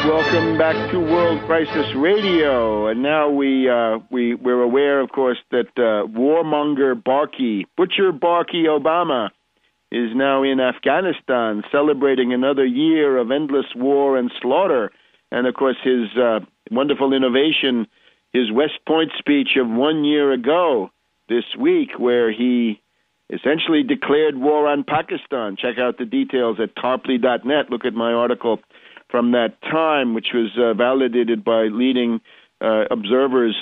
Welcome back to World Crisis Radio. And now we're aware, of course, that warmonger Butcher Barky Obama is now in Afghanistan celebrating another year of endless war and slaughter. And, of course, his wonderful innovation, his West Point speech of 1 year ago this week, where he essentially declared war on Pakistan. Check out the details at tarpley.net. Look at my article from that time, which was validated by leading observers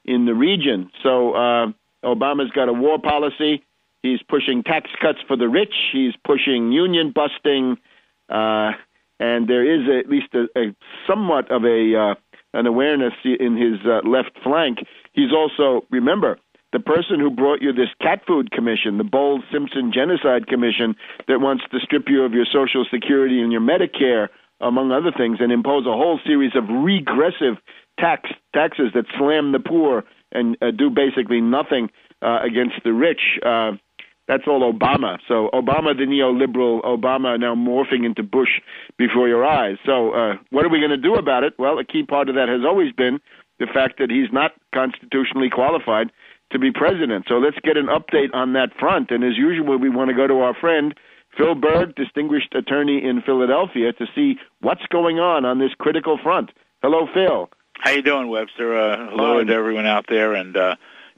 in the region. So Obama's got a war policy. He's pushing tax cuts for the rich. He's pushing union busting. And there is at least a somewhat of an awareness in his left flank. He's also, remember, the person who brought you this cat food commission, the Bowles-Simpson Genocide Commission, that wants to strip you of your Social Security and your Medicare, among other things, and impose a whole series of regressive taxes that slam the poor and do basically nothing against the rich. That's all Obama. So Obama, the neoliberal, Obama now morphing into Bush before your eyes. So what are we going to do about it? Well, a key part of that has always been the fact that he's not constitutionally qualified to be president. So let's get an update on that front. And as usual, we want to go to our friend Phil Berg, distinguished attorney in Philadelphia, to see what's going on this critical front. Hello, Phil. How you doing, Webster? Hello to everyone out there. And,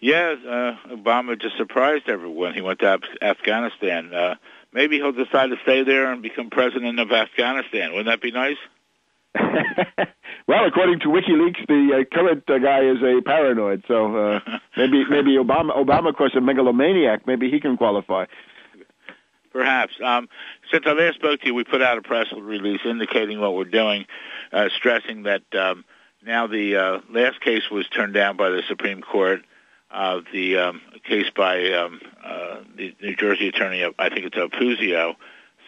Obama just surprised everyone. He went to Afghanistan. Maybe he'll decide to stay there and become president of Afghanistan. Wouldn't that be nice? Well, according to WikiLeaks, the current guy is a paranoid. So maybe Obama, of course, a megalomaniac. Maybe he can qualify. Perhaps. Since I last spoke to you, we put out a press release indicating what we're doing, stressing that now the last case was turned down by the Supreme Court, the case by the New Jersey attorney, I think it's Puzio.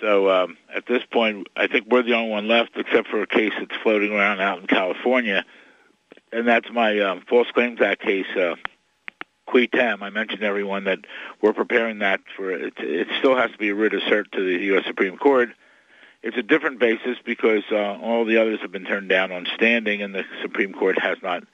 So at this point, I think we're the only one left, except for a case that's floating around out in California, and that's my False Claims Act case, Quitem. I mentioned to everyone that we're preparing that for it. It still has to be a writ of cert to the U.S. Supreme Court. It's a different basis because all the others have been turned down on standing, and the Supreme Court has not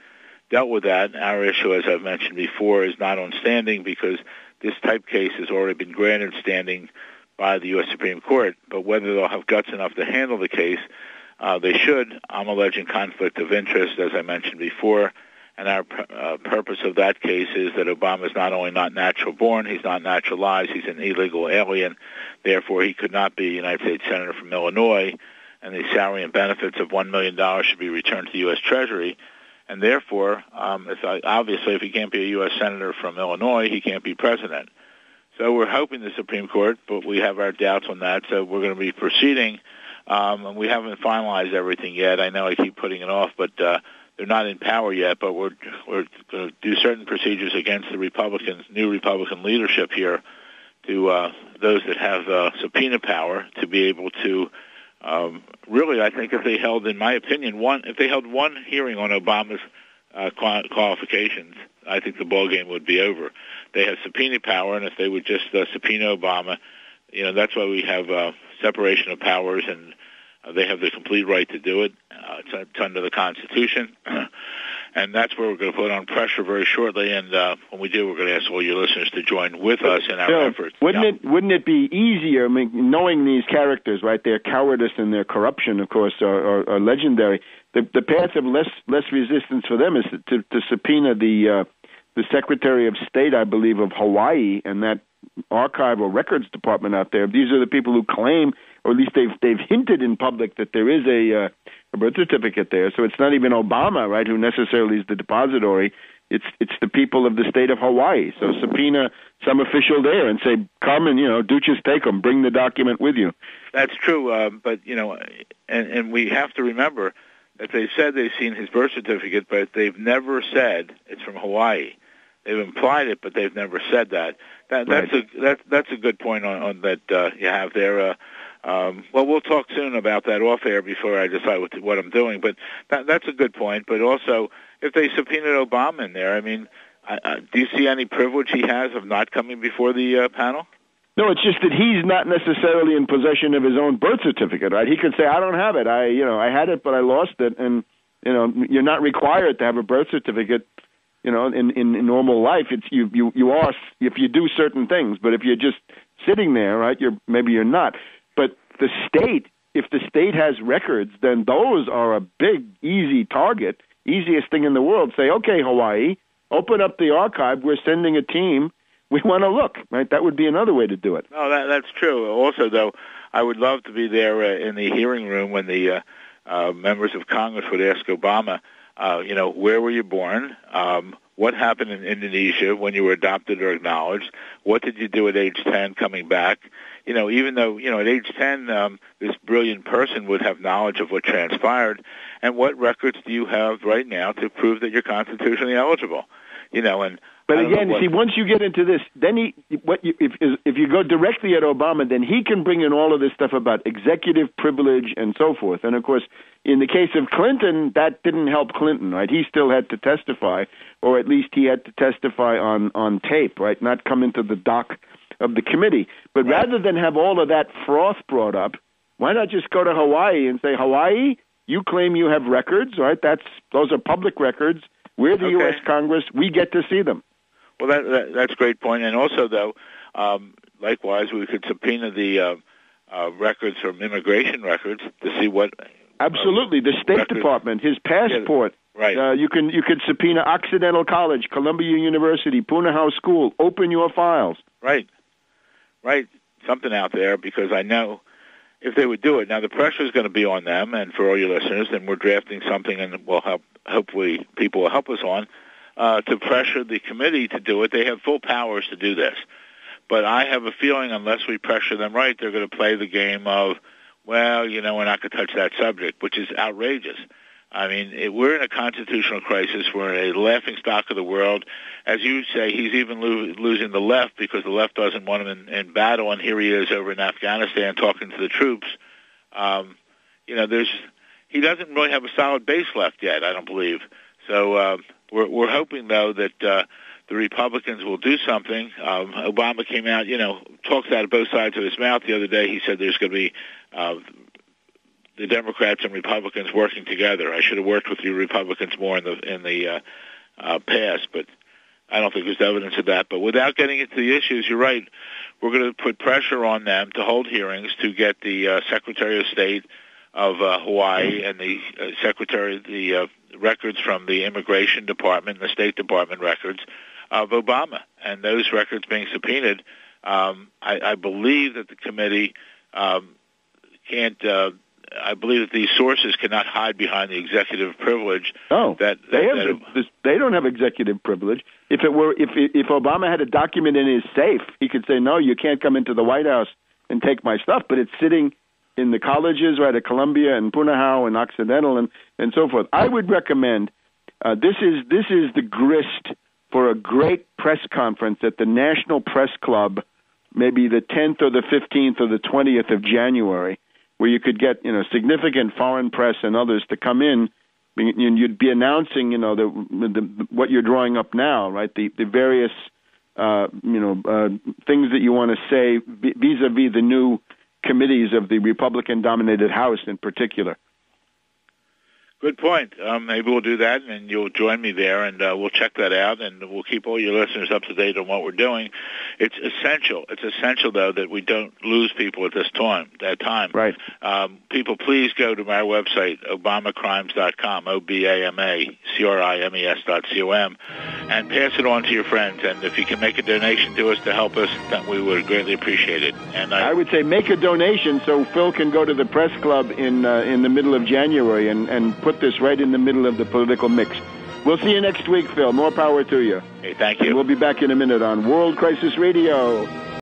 dealt with that. Our issue, as I've mentioned before, is not on standing because this type case has already been granted standing by the U.S. Supreme Court. But whether they'll have guts enough to handle the case, they should. I'm alleging conflict of interest, as I mentioned before. And our purpose of that case is that Obama is not only not natural born, he's not naturalized, he's an illegal alien. Therefore, he could not be a United States Senator from Illinois, and the salary and benefits of $1 million should be returned to the U.S. Treasury. And therefore, obviously, if he can't be a U.S. Senator from Illinois, he can't be president. So we're hoping the Supreme Court, but we have our doubts on that, so we're going to be proceeding. And we haven't finalized everything yet. I know I keep putting it off, but they're not in power yet, but we're going to do certain procedures against the new Republican leadership here to those that have subpoena power to be able to really, I think if they held, in my opinion, one hearing on Obama's qualifications, I think the ballgame would be over. They have subpoena power, and if they would just subpoena Obama, that's why we have separation of powers, and they have the complete right to do it. It's under the Constitution. And that's where we're going to put on pressure very shortly. And when we do, we're going to ask all your listeners to join with us in our efforts. Wouldn't it be easier, knowing these characters, right? Their cowardice and their corruption, of course, are legendary. The path of less resistance for them is to subpoena the Secretary of State, I believe, of Hawaii, and that archive or records department out there. These are the people who claim, or at least they've hinted in public, that there is a birth certificate there. So it's not even Obama, right, who necessarily is the depository. It's the people of the state of Hawaii. So subpoena some official there and say, come and, duchess take them, bring the document with you. That's true, but, and we have to remember that they've said they've seen his birth certificate, but they've never said it's from Hawaii. They've implied it, but they've never said that. That's a good point on that you have there. Well, we'll talk soon about that off air before I decide what I'm doing. But that's a good point. But also, if they subpoenaed Obama in there, do you see any privilege he has of not coming before the panel? No, it's just that he's not necessarily in possession of his own birth certificate, right? He could say, I don't have it. I had it, but I lost it. And, you're not required to have a birth certificate, in normal life. It's you are if you do certain things. But if you're just sitting there, right, maybe you're not. But the state, if the state has records, then those are a big, easy target, easiest thing in the world. Say, okay, Hawaii, open up the archive. We're sending a team. We want to look, right? That would be another way to do it. No, that's true. Also, though, I would love to be there in the hearing room when the members of Congress would ask Obama, where were you born? What happened in Indonesia when you were adopted or acknowledged? What did you do at age 10 coming back? Even though, at age 10, this brilliant person would have knowledge of what transpired, and what records do you have right now to prove that you're constitutionally eligible? But again, once you get into this, then if you go directly at Obama, then he can bring in all of this stuff about executive privilege and so forth. And of course, in the case of Clinton, that didn't help Clinton, right? He still had to testify, or at least he had to testify on tape, right? Not come into the dock of the committee. But rather than have all of that froth brought up, why not just go to Hawaii and say, Hawaii, you claim you have records, right? Those are public records. We're the U.S. Congress. We get to see them. Well, that's a great point. And also, though, likewise, we could subpoena the records from immigration records to see what. Absolutely, the State records. Department, his passport. Yeah, right. You could subpoena Occidental College, Columbia University, Punahou School. Open your files. Right. Something out there, because I know if they would do it. Now, the pressure is going to be on them, and for all your listeners, and we're drafting something, and we'll hopefully people will help us on. To pressure the committee to do it. They have full powers to do this. But I have a feeling unless we pressure them right, they're going to play the game of, we're not going to touch that subject, which is outrageous. I mean, we're in a constitutional crisis. We're in a laughingstock of the world. As you say, he's even losing the left because the left doesn't want him in battle, and here he is over in Afghanistan talking to the troops. He doesn't really have a solid base left yet, I don't believe. So we're hoping, though, that the Republicans will do something. Obama came out, talks out of both sides of his mouth the other day. He said there's going to be the Democrats and Republicans working together. I should have worked with you Republicans more in the past, but I don't think there's evidence of that. But without getting into the issues, you're right. We're going to put pressure on them to hold hearings to get the Secretary of State of Hawaii and the Secretary the records from the Immigration Department and the State Department records of Obama, and those records being subpoenaed. I believe that the committee can't. I believe that these sources cannot hide behind the executive privilege. Oh, they don't have executive privilege. If Obama had a document in his safe, he could say, no, you can't come into the White House and take my stuff. But it's sitting in the colleges, right, at Columbia and Punahou and Occidental and so forth. I would recommend this is the grist for a great press conference at the National Press Club, maybe the 10th or the 15th or the 20th of January, where you could get significant foreign press and others to come in. You'd be announcing what you're drawing up now, right? The various things that you want to say vis-a-vis the new committees of the Republican-dominated House in particular. Good point. Maybe we'll do that, and you'll join me there, and we'll check that out, and we'll keep all your listeners up to date on what we're doing. It's essential. It's essential, though, that we don't lose people at this time. Right. People, please go to my website, obamacrimes.com, OBAMACRIMES.com, and pass it on to your friends. And if you can make a donation to us to help us, then we would greatly appreciate it. And I would say make a donation so Phil can go to the press club in the middle of January and put this right in the middle of the political mix. We'll see you next week, Phil. More power to you. Hey, thank you. And we'll be back in a minute on World Crisis Radio.